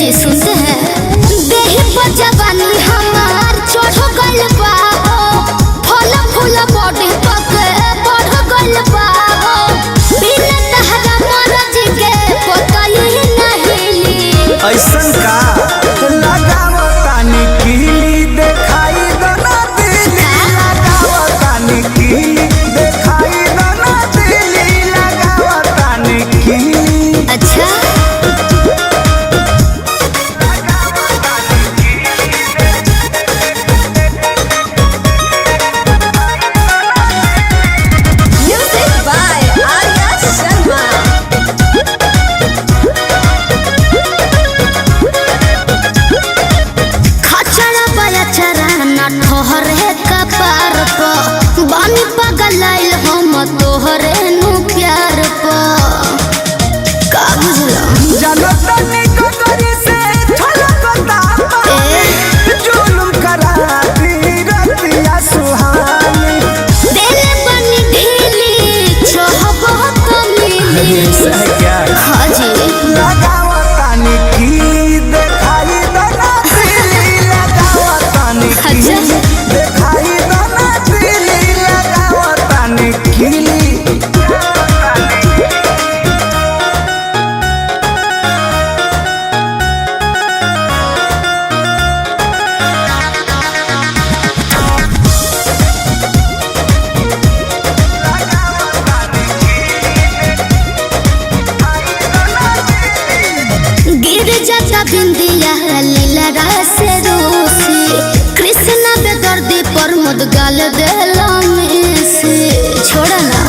जी सुनते हैं देहि पर जवानी हमार चढ़ गइल बा फल फूल बॉडी पके बढ़ गइल बा बिना तहरा मरज के पतई नहीं ऐसन का लगावो तानी कीली देखाई दोना दिली लगावो तानी कीली देखाई दोना दिली लगावो तानी कीली। अच्छा ठहरे कपार पर बानी पगलाइल हम तोहरे नु प्यार पर का बुझला जानो तनी ककरी से छलकता जुलुम करा दी रतिया सुहानी दिल बनी ढीली चाहबो तो मिली क्या हाँ जी लगावो तानी कीली देखाई दोना दिली लगावो तानी कीली देखाई दोना दिली लगावो तानी कीली। गिर जाता बिंदिया लीला से रूसी कृष्णा बेदर्दी पर मुद गाल देला में से छोड़ा ना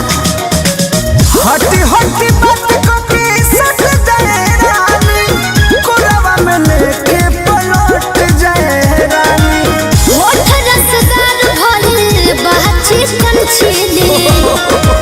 हटी हटी बात को के सट जाए रानी कोरावा में लेके पलट जाए रानी होठ रसदार भइल बा चिकन चिली